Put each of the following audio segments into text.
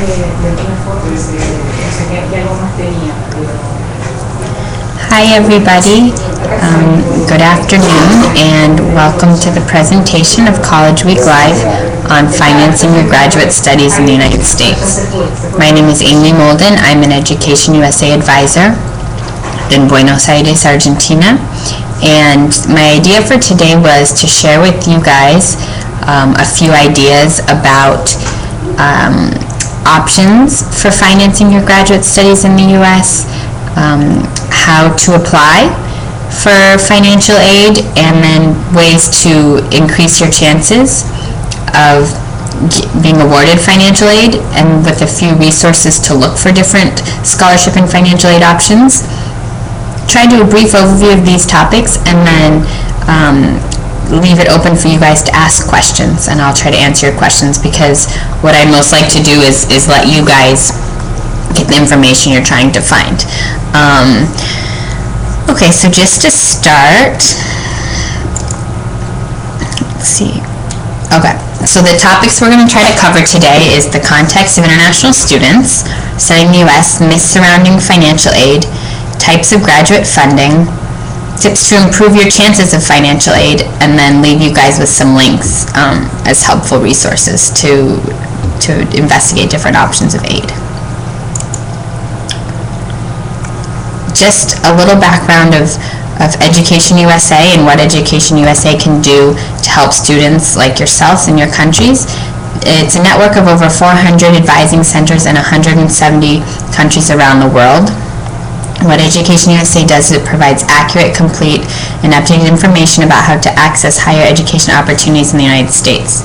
Hi everybody, good afternoon and welcome to the presentation of College Week Live on financing your graduate studies in the United States. My name is Amy Molden. I'm an Education USA advisor in Buenos Aires, Argentina, and my idea for today was to share with you guys a few ideas about options for financing your graduate studies in the U.S., how to apply for financial aid, and then ways to increase your chances of being awarded financial aid, and with a few resources to look for different scholarship and financial aid options. Try to do a brief overview of these topics and then leave it open for you guys to ask questions, and I'll try to answer your questions, because what I most like to do is let you guys get the information you're trying to find. Okay, so just to start, let's see. Okay, so the topics we're going to try to cover today is the context of international students studying the U.S., myths surrounding financial aid, types of graduate funding, tips to improve your chances of financial aid, and then leave you guys with some links as helpful resources to investigate different options of aid. Just a little background of Education USA and what Education USA can do to help students like yourselves in your countries. It's a network of over 400 advising centers in 170 countries around the world. What Education USA does is it provides accurate, complete, and updated information about how to access higher education opportunities in the United States.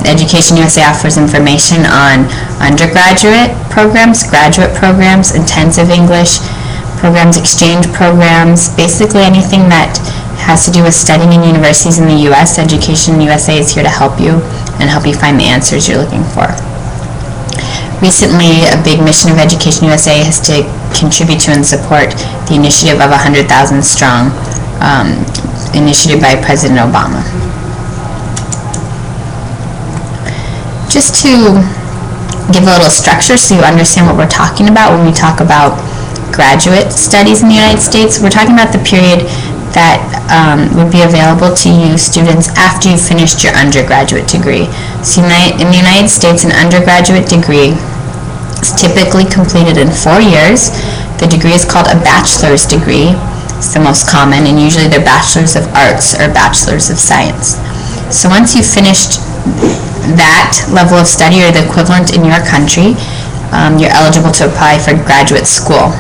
Education USA offers information on undergraduate programs, graduate programs, intensive English programs, exchange programs, basically anything that has to do with studying in universities in the U.S. Education USA is here to help you and help you find the answers you're looking for. Recently, a big mission of Education USA is to contribute to and support the initiative of 100,000 Strong, initiated by President Obama. Just to give a little structure so you understand what we're talking about when we talk about graduate studies in the United States, we're talking about the period that would be available to you students after you've finished your undergraduate degree. So in the United States, an undergraduate degree is typically completed in 4 years. The degree is called a bachelor's degree. It's the most common, and usually they're bachelors of arts or bachelors of science. So once you've finished that level of study or the equivalent in your country, you're eligible to apply for graduate school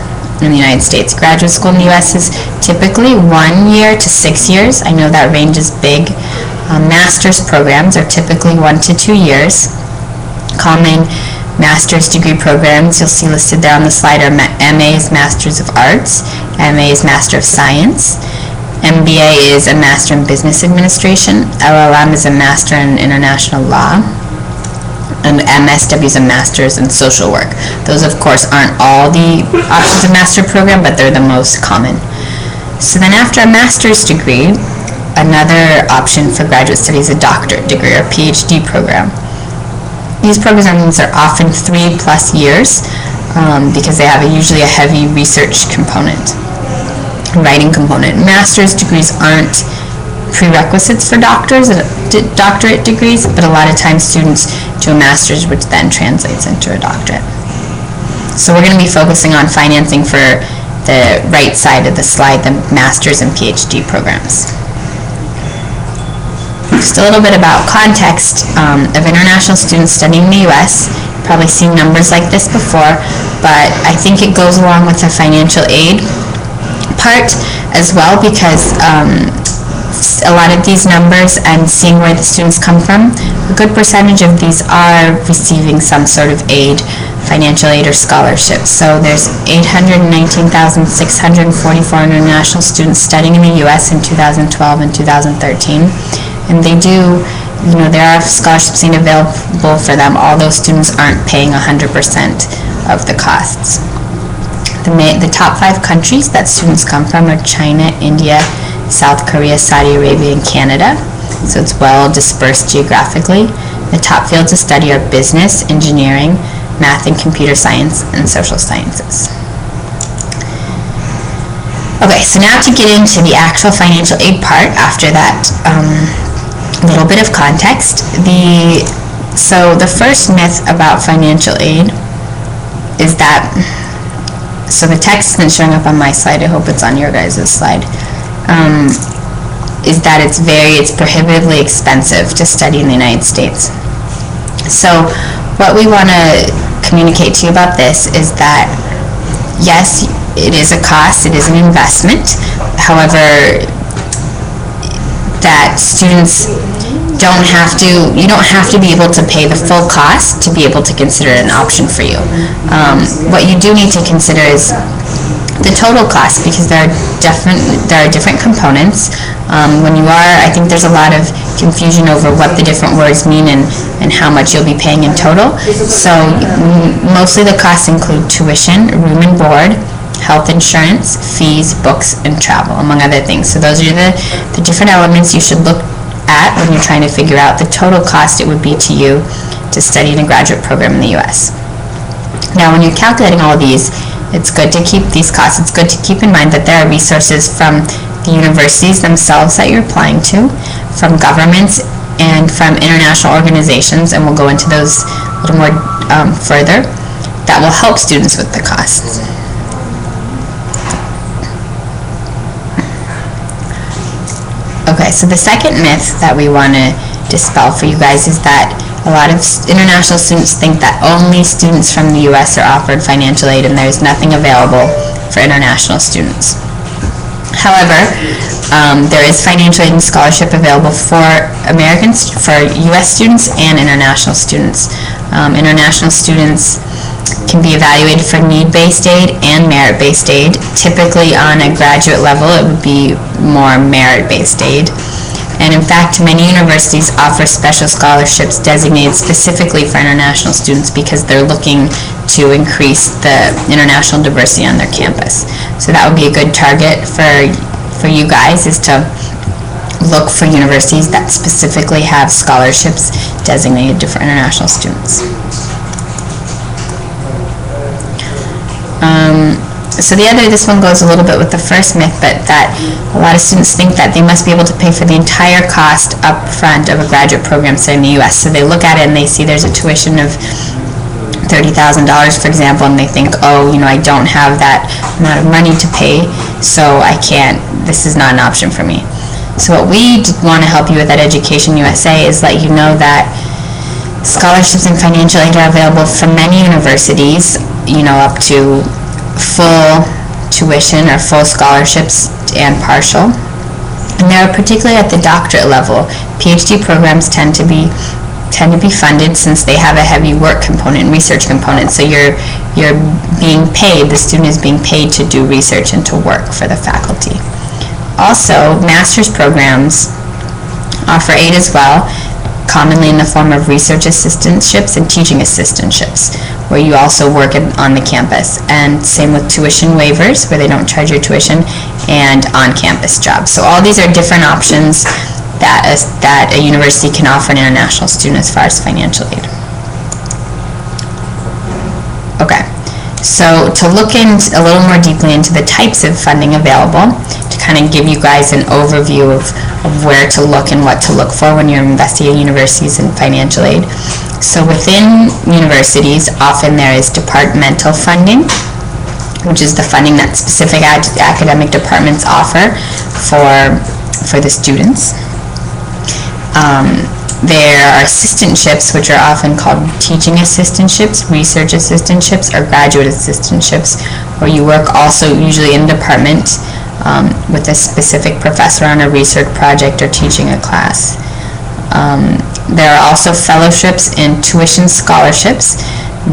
in the United States. Graduate school in the U.S. is typically 1 year to 6 years. I know that range is big. Master's programs are typically 1 to 2 years. Common master's degree programs you'll see listed there on the slide are MA is Masters of Arts, MA is Master of Science, MBA is a Master in Business Administration, LLM is a Master in International Law, and MSW is a Master's in Social Work. Those, of course, aren't all the options of master program, but they're the most common. So then after a master's degree, another option for graduate studies is a doctorate degree or PhD program. These programs are often 3+ years because they have usually a heavy research component, writing component. Master's degrees aren't prerequisites for doctorate degrees, but a lot of times students do a master's, which then translates into a doctorate. So we're going to be focusing on financing for the right side of the slide, the master's and PhD programs. Just a little bit about context of international students studying in the U.S. You've probably seen numbers like this before, but I think it goes along with the financial aid part as well, because a lot of these numbers and seeing where the students come from, a good percentage of these are receiving some sort of aid, financial aid or scholarship. So there's 819,644 international students studying in the U.S. in 2012 and 2013. And they do, there are scholarships being available for them, although students aren't paying 100% of the costs. The top 5 countries that students come from are China, India, South Korea, Saudi Arabia, and Canada. So it's well dispersed geographically. The top fields of study are business, engineering, math and computer science, and social sciences. Okay, so now to get into the actual financial aid part after that little bit of context. So the first myth about financial aid is that, so the text isn't showing up on my slide, I hope it's on your guys' slide, is that it's prohibitively expensive to study in the United States. So what we want to communicate to you about this is that, yes, it is a cost, it is an investment. However, that students you don't have to be able to pay the full cost to be able to consider it an option for you. What you do need to consider is the total cost, because there are different components. I think there's a lot of confusion over what the different words mean and how much you'll be paying in total. So mostly the costs include tuition, room and board, health insurance, fees, books, and travel, among other things. So those are the different elements you should look at when you're trying to figure out the total cost it would be to you to study in a graduate program in the U.S. Now, when you're calculating all of these, it's good to keep these costs. It's good to keep in mind that there are resources from the universities themselves that you're applying to, from governments, and from international organizations, and we'll go into those a little more further, that will help students with the costs. Okay, so the second myth that we want to dispel for you guys is that a lot of international students think that only students from the U.S. are offered financial aid and there's nothing available for international students. However, there is financial aid and scholarship available for U.S. students and international students. International students can be evaluated for need-based aid and merit-based aid. Typically on a graduate level, it would be more merit-based aid. And in fact, many universities offer special scholarships designated specifically for international students because they're looking to increase the international diversity on their campus. So that would be a good target for you guys, is to look for universities that specifically have scholarships designated for international students. So this one goes a little bit with the first myth, but that a lot of students think that they must be able to pay for the entire cost up front of a graduate program studying in the U.S. So they look at it and they see there's a tuition of $30,000, for example, and they think, oh, I don't have that amount of money to pay, so this is not an option for me. So what we want to help you with at Education USA is let you know that scholarships and financial aid are available from many universities, up to full tuition or full scholarships and partial. And they're particularly at the doctorate level. PhD programs tend to be funded since they have a heavy work component, research component. So you're being paid, the student is being paid to do research and to work for the faculty. Also, master's programs offer aid as well, commonly in the form of research assistantships and teaching assistantships, where you also work on the campus. And same with tuition waivers, where they don't charge your tuition, and on-campus jobs. So all these are different options that a university can offer an international student as far as financial aid. Okay, so to look a little more deeply into the types of funding available, to kind of give you guys an overview of where to look and what to look for when you're investigating universities and financial aid. So within universities, often there is departmental funding, which is the funding that specific academic departments offer for the students. There are assistantships, which are often called teaching assistantships, research assistantships, or graduate assistantships, where you work also usually in a department with a specific professor on a research project or teaching a class. There are also fellowships and tuition scholarships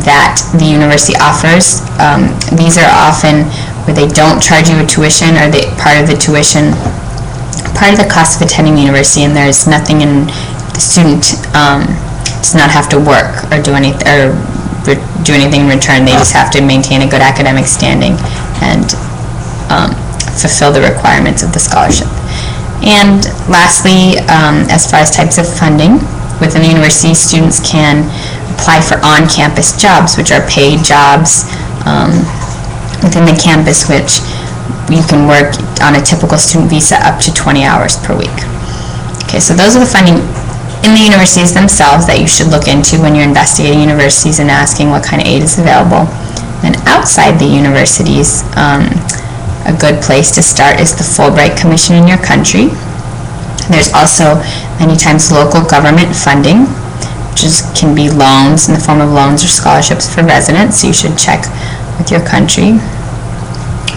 that the university offers. These are often where they don't charge you a tuition, or part of the cost of attending the university, and there's nothing in the student does not have to work or do anything in return. They just have to maintain a good academic standing and fulfill the requirements of the scholarship. And lastly, as far as types of funding, within the university, students can apply for on-campus jobs, which are paid jobs within the campus, which you can work on a typical student visa up to 20 hours per week. Okay, so those are the funding in the universities themselves that you should look into when you're investigating universities and asking what kind of aid is available. Then outside the universities, a good place to start is the Fulbright Commission in your country. There's also many times local government funding, which can be loans in the form of loans or scholarships for residents, so you should check with your country.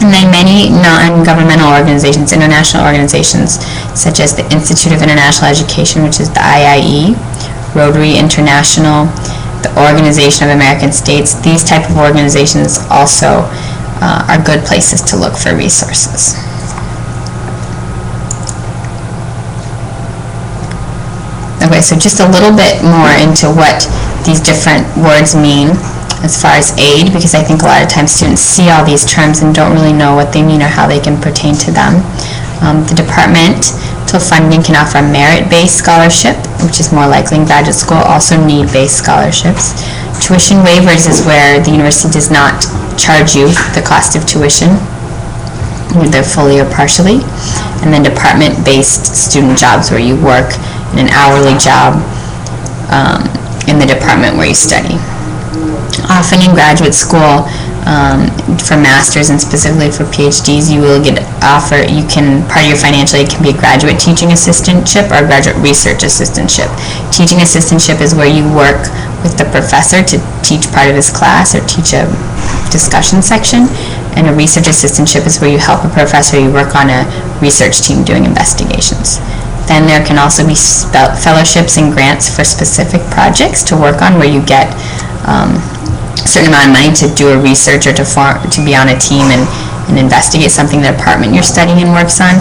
And then many non-governmental organizations, international organizations, such as the Institute of International Education, which is the IIE, Rotary International, the Organization of American States. These type of organizations also are good places to look for resources. Okay, so just a little bit more into what these different words mean as far as aid, because I think a lot of times students see all these terms and don't really know what they mean or how they can pertain to them. The departmental funding can offer a merit-based scholarship, which is more likely in graduate school, also need-based scholarships. Tuition waivers is where the university does not charge you the cost of tuition, either fully or partially. And then department-based student jobs, where you work in an hourly job in the department where you study. Often in graduate school, for masters and specifically for PhDs, you will get offered, part of your financial aid can be a graduate teaching assistantship or a graduate research assistantship. Teaching assistantship is where you work with the professor to teach part of his class or teach a discussion section, and a research assistantship is where you help a professor, you work on a research team doing investigations. Then there can also be fellowships and grants for specific projects to work on, where you get a certain amount of money to do a research or to be on a team and investigate something the department you're studying and works on.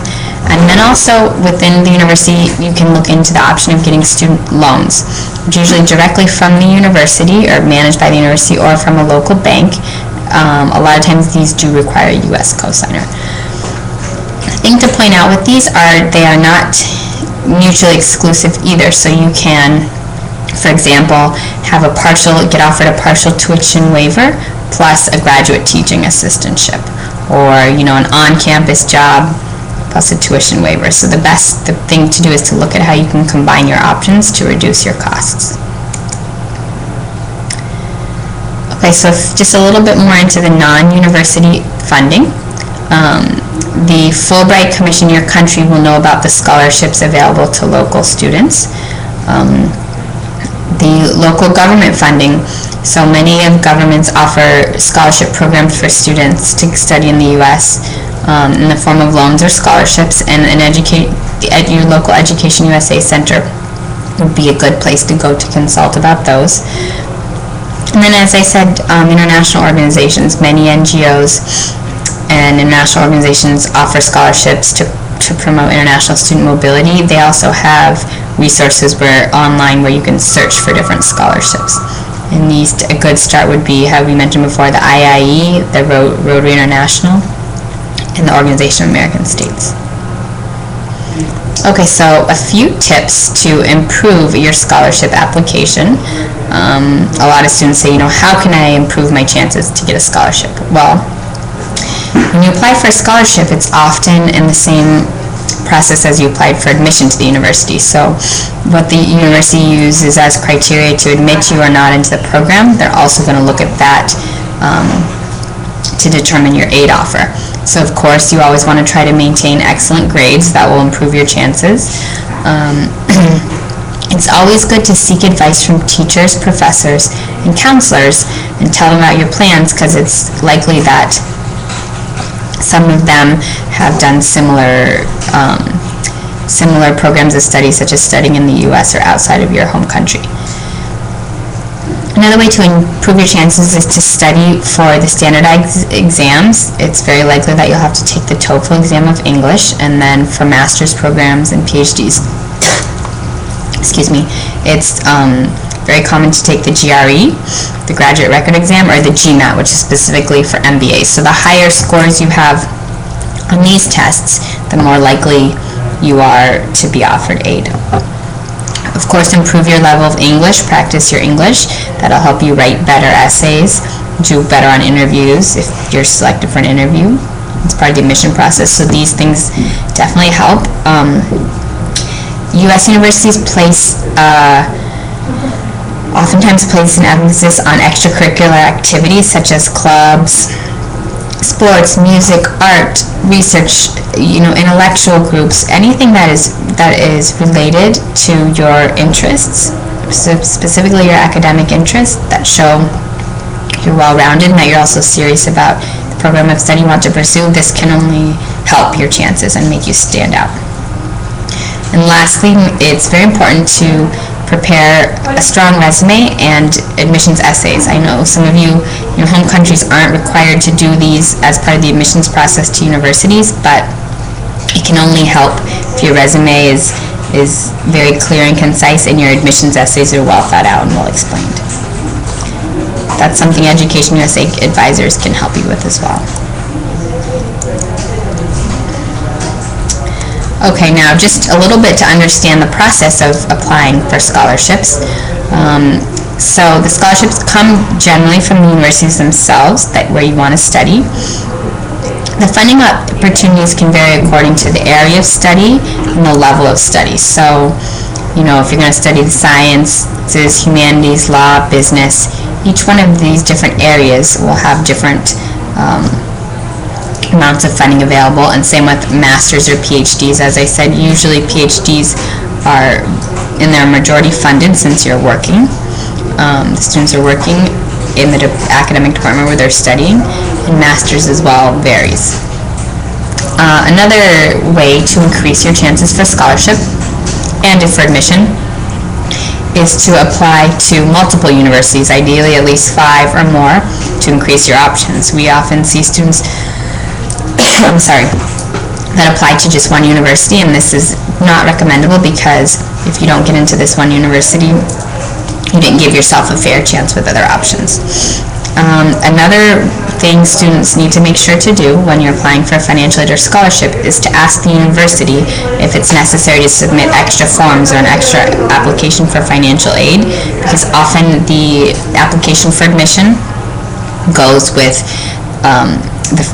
And then also within the university, you can look into the option of getting student loans, which usually directly from the university or managed by the university or from a local bank. A lot of times these do require a U.S. cosigner. The thing to point out with these are they are not mutually exclusive either, so you can, for example, get offered a partial tuition waiver plus a graduate teaching assistantship, or an on-campus job plus a tuition waiver. So the thing to do is to look at how you can combine your options to reduce your costs. Okay, so just a little bit more into the non-university funding. The Fulbright Commission in your country will know about the scholarships available to local students. The local government funding, so many of governments offer scholarship programs for students to study in the U.S. In the form of loans or scholarships, and your local Education USA Center would be a good place to go to consult about those. And then, as I said, international organizations, many NGOs and international organizations offer scholarships to promote international student mobility. They also have resources online where you can search for different scholarships. And a good start would be, how we mentioned before, the IIE, the Rotary International, and the Organization of American States. Okay, so a few tips to improve your scholarship application. A lot of students say, how can I improve my chances to get a scholarship? Well, when you apply for a scholarship, it's often in the same process as you applied for admission to the university. So what the university uses as criteria to admit you or not into the program, they're also going to look at that to determine your aid offer. So of course, you always want to try to maintain excellent grades. That will improve your chances. It's always good to seek advice from teachers, professors, and counselors and tell them about your plans, because it's likely that some of them have done similar programs of study, such as studying in the U.S. or outside of your home country. Another way to improve your chances is to study for the standardized exams. It's very likely that you'll have to take the TOEFL exam of English, and then for master's programs and PhDs, it's very common to take the GRE, the graduate record exam, or the GMAT, which is specifically for MBAs. So the higher scores you have on these tests, the more likely you are to be offered aid. Of course, improve your level of English, practice your English. That'll help you write better essays, do better on interviews if you're selected for an interview. It's part of the admission process, so these things definitely help. U.S. universities oftentimes place an emphasis on extracurricular activities such as clubs, sports, music, art, research, intellectual groups, anything that is related to your interests, specifically your academic interests, that show you're well-rounded and that you're also serious about the program of study you want to pursue. This can only help your chances and make you stand out. And lastly, it's very important to prepare a strong resume and admissions essays. I know some of you, your home countries aren't required to do these as part of the admissions process to universities, but it can only help if your resume is very clear and concise and your admissions essays are well thought out and well explained. That's something Education USA advisors can help you with as well. Okay, now just a little bit to understand the process of applying for scholarships. So the scholarships come generally from the universities themselves, where you want to study. The funding opportunities can vary according to the area of study and the level of study. So, if you're going to study the sciences, humanities, law, business, each one of these different areas will have different amounts of funding available, and same with masters or PhDs. As I said, usually PhDs are in their majority funded since you're working. The students are working in the academic department where they're studying, and masters as well varies. Another way to increase your chances for scholarship and for admission is to apply to multiple universities, ideally at least 5 or more, to increase your options. We often see students that apply to just one university, and this is not recommendable because if you don't get into this one university, you didn't give yourself a fair chance with other options. Another thing students need to make sure to do when you're applying for a financial aid or scholarship is to ask the university if it's necessary to submit extra forms or an extra application for financial aid, because often the application for admission goes with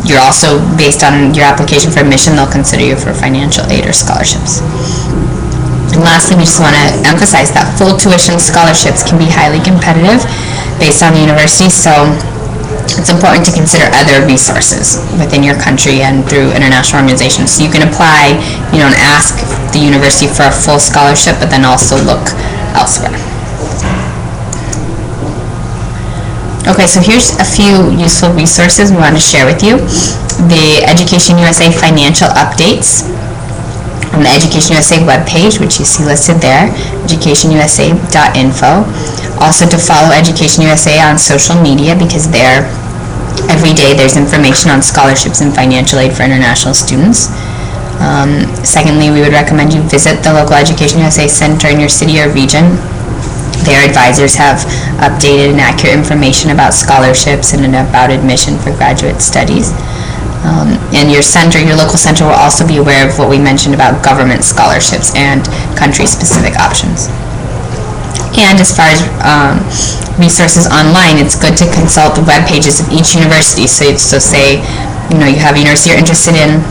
you're also, based on your application for admission, they'll consider you for financial aid or scholarships. And lastly, we just want to emphasize that full tuition scholarships can be highly competitive based on the university, so it's important to consider other resources within your country and through international organizations. So you can apply, and ask the university for a full scholarship, but then also look elsewhere. Okay, so here's a few useful resources we want to share with you. The Education USA financial updates on the Education USA webpage, which you see listed there, educationusa.info. Also to follow Education USA on social media, because every day there's information on scholarships and financial aid for international students. Secondly, we would recommend you visit the local Education USA center in your city or region. Their advisors have updated and accurate information about scholarships and about admission for graduate studies. And your local center will also be aware of what we mentioned about government scholarships and country-specific options. And as far as resources online, it's good to consult the web pages of each university. So say, you have a university you're interested in,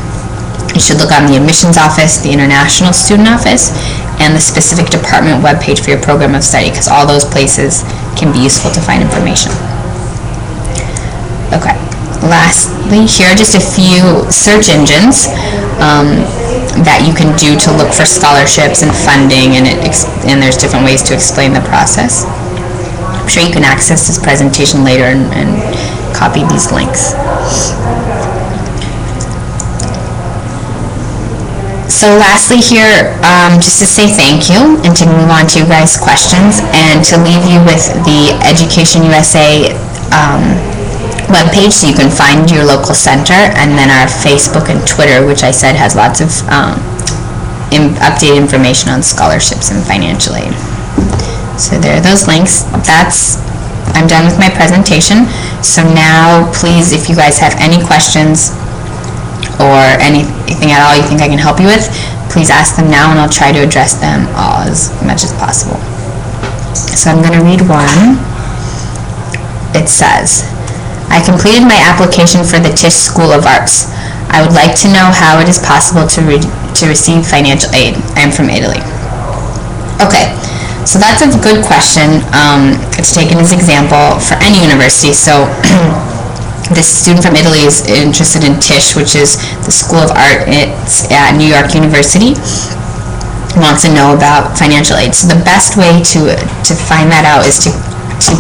you should look on the admissions office, the international student office, and the specific department webpage for your program of study, because all those places can be useful to find information. Okay, lastly, here are just a few search engines that you can do to look for scholarships and funding, and there's different ways to explain the process. I'm sure you can access this presentation later and copy these links. So lastly here, just to say thank you and to move on to you guys' questions and to leave you with the Education USA webpage, so you can find your local center, and then our Facebook and Twitter, which I said has lots of updated information on scholarships and financial aid. So there are those links. I'm done with my presentation. So now please, if you guys have any questions or anything at all you think I can help you with, please ask them now, and I'll try to address them all as much as possible. So I'm going to read one. It says, I completed my application for the Tisch School of Arts. I would like to know how it is possible to receive financial aid. I am from Italy. Okay, so that's a good question. It's taken as example for any university. So this student from Italy is interested in Tisch, which is the School of Art. It's at New York University. Wants to know about financial aid. So the best way to find that out is to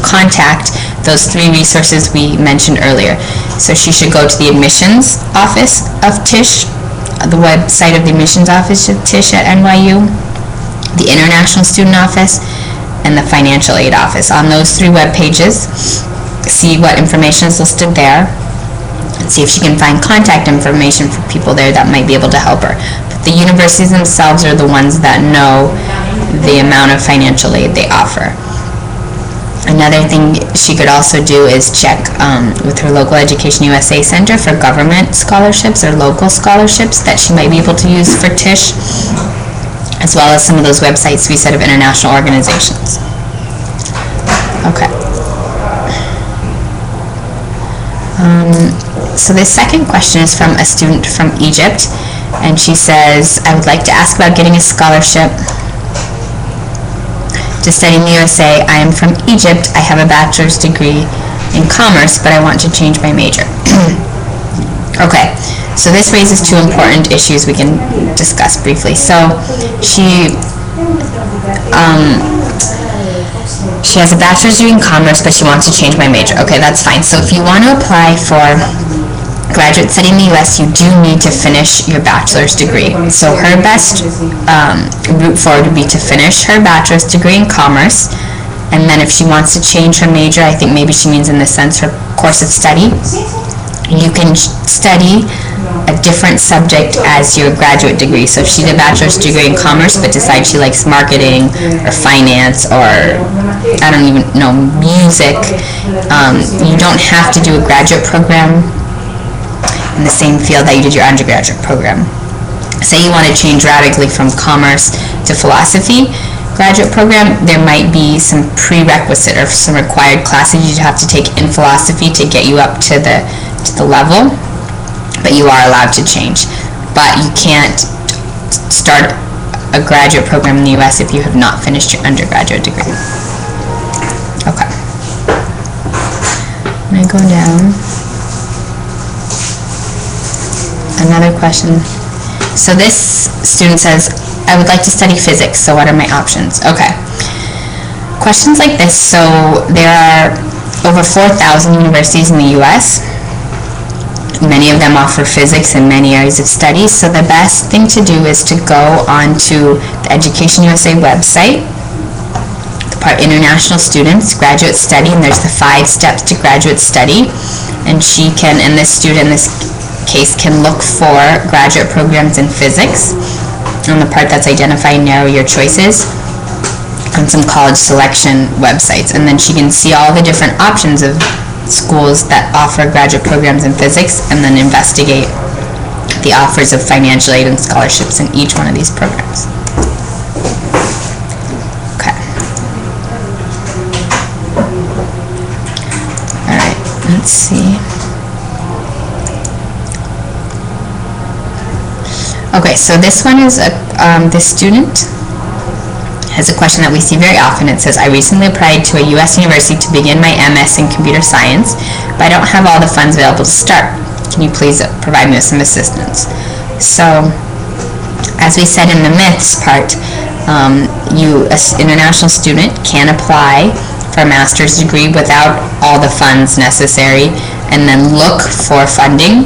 contact those 3 resources we mentioned earlier. So she should go to the admissions office of Tisch, the website of the admissions office of Tisch at NYU, the International Student Office, and the Financial Aid Office. On those 3 web pages, see what information is listed there, and see if she can find contact information for people there that might be able to help her. But the universities themselves are the ones that know the amount of financial aid they offer. Another thing she could also do is check with her local Education USA Center for government scholarships or local scholarships that she might be able to use for Tisch, as well as some of those websites we said of international organizations. Okay. So the second question is from a student from Egypt, and she says, I would like to ask about getting a scholarship to study in the USA. I am from Egypt. I have a bachelor's degree in commerce, but I want to change my major. Okay, so this raises 2 important issues we can discuss briefly. So she has a bachelor's degree in commerce, but she wants to change my major. Okay, that's fine. So if you want to apply for graduate study in the U.S., you do need to finish your bachelor's degree. So her best route forward would be to finish her bachelor's degree in commerce, and then if she wants to change her major, I think maybe she means in the sense her course of study, you can study a different subject as your graduate degree. So if she did a bachelor's degree in commerce but decides she likes marketing or finance or I don't even know, music, you don't have to do a graduate program in the same field that you did your undergraduate program. Say you want to change radically from commerce to philosophy graduate program, there might be some prerequisite or some required classes you'd have to take in philosophy to get you up to the level, but you are allowed to change. But you can't start a graduate program in the U.S. if you have not finished your undergraduate degree. Okay. I'm going to go down. Another question. So this student says, I would like to study physics, so what are my options? Okay. Questions like this, so there are over 4,000 universities in the U.S. Many of them offer physics in many areas of study, so the best thing to do is to go onto the Education USA website, the part International Students, Graduate Study, and there's the 5 steps to graduate study, and she can, and this student in this case, can look for graduate programs in physics on the part that's identify and narrow your choices on some college selection websites, and then she can see all the different options of schools that offer graduate programs in physics and then investigate the offers of financial aid and scholarships in each one of these programs. Okay. Alright, let's see. Okay, so this one is this student has a question that we see very often. It says, I recently applied to a U.S. university to begin my MS in computer science, but I don't have all the funds available to start. Can you please provide me with some assistance? So, as we said in the myths part, you, an international student, can apply for a master's degree without all the funds necessary, and then look for funding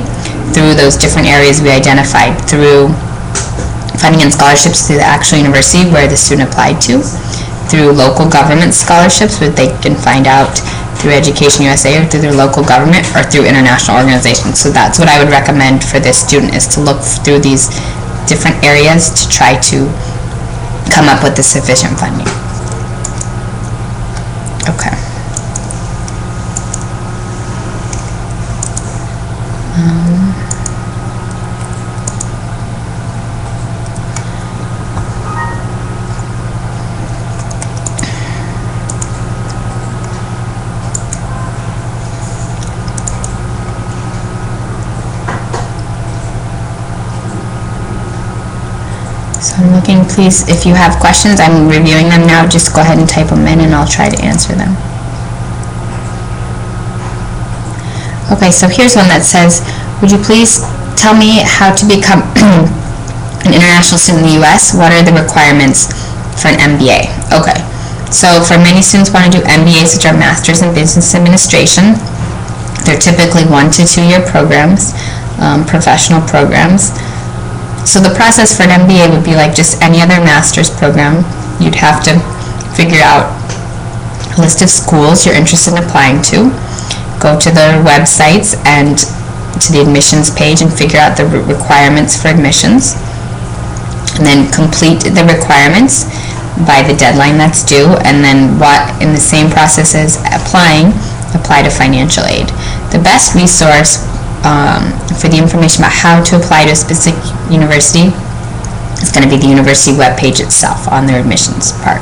through those different areas we identified, through funding and scholarships through the actual university where the student applied to, through local government scholarships, which they can find out through Education USA or through their local government, or through international organizations. So that's what I would recommend for this student, is to look through these different areas to try to come up with the sufficient funding. Okay. So I'm looking, please, if you have questions, I'm reviewing them now, just go ahead and type them in and I'll try to answer them. Okay, so here's one that says, would you please tell me how to become an international student in the U.S.? What are the requirements for an MBA? Okay, so for many students want to do MBAs, which are Masters in Business Administration. They're typically 1 to 2 year programs, professional programs. So the process for an MBA would be like just any other master's program. You'd have to figure out a list of schools you're interested in applying to, go to their websites and to the admissions page and figure out the requirements for admissions, and then complete the requirements by the deadline that's due, and then in the same process as apply to financial aid. The best resource for the information about how to apply to a specific university is going to be the university webpage itself on their admissions part.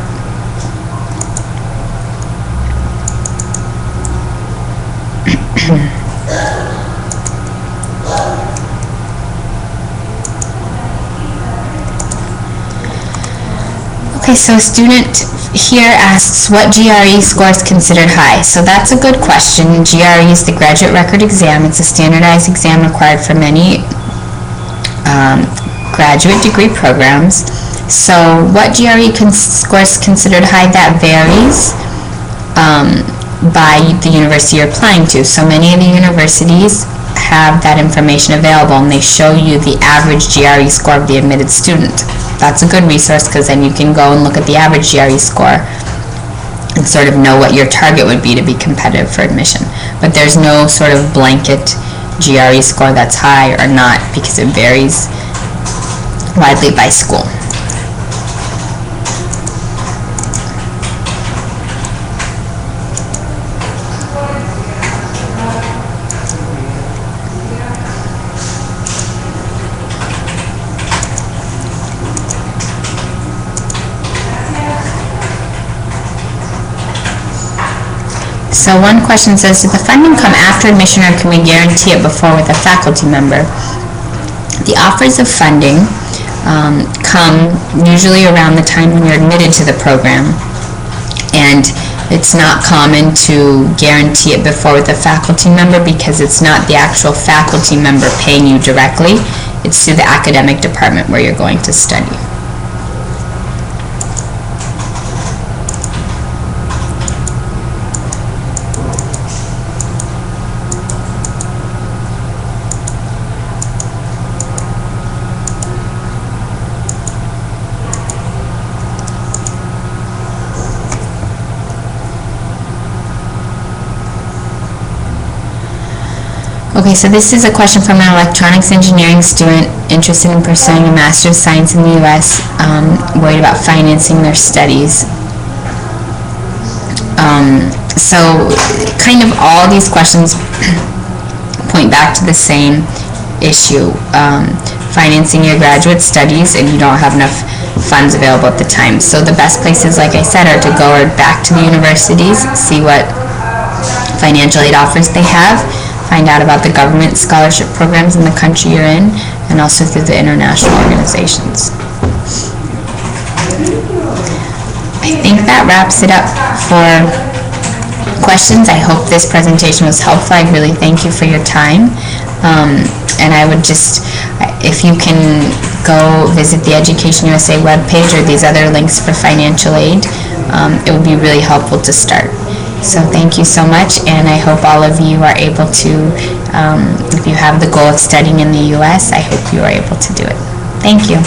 Okay, so a student here asks, what GRE score is considered high? So that's a good question. GRE is the Graduate Record Exam. It's a standardized exam required for many graduate degree programs. So what GRE score is considered high? That varies by the university you're applying to. So many of the universities have that information available, and they show you the average GRE score of the admitted student. That's a good resource, because then you can go and look at the average GRE score and sort of know what your target would be to be competitive for admission. But there's no sort of blanket GRE score that's high or not, because it varies widely by school. So one question says, did the funding come after admission, or can we guarantee it before with a faculty member? The offers of funding come usually around the time when you're admitted to the program, and it's not common to guarantee it before with a faculty member, because it's not the actual faculty member paying you directly. It's through the academic department where you're going to study. Okay, so this is a question from an electronics engineering student interested in pursuing a Master of Science in the U.S., worried about financing their studies. So kind of all these questions point back to the same issue, financing your graduate studies, and you don't have enough funds available at the time. So the best places, like I said, are to go back to the universities, see what financial aid offers they have, find out about the government scholarship programs in the country you're in, and also through the international organizations. I think that wraps it up for questions. I hope this presentation was helpful. I really thank you for your time. And I would just, if you can go visit the Education USA webpage or these other links for financial aid, it would be really helpful to start. So thank you so much, and I hope all of you are able to, if you have the goal of studying in the U.S., I hope you are able to do it. Thank you.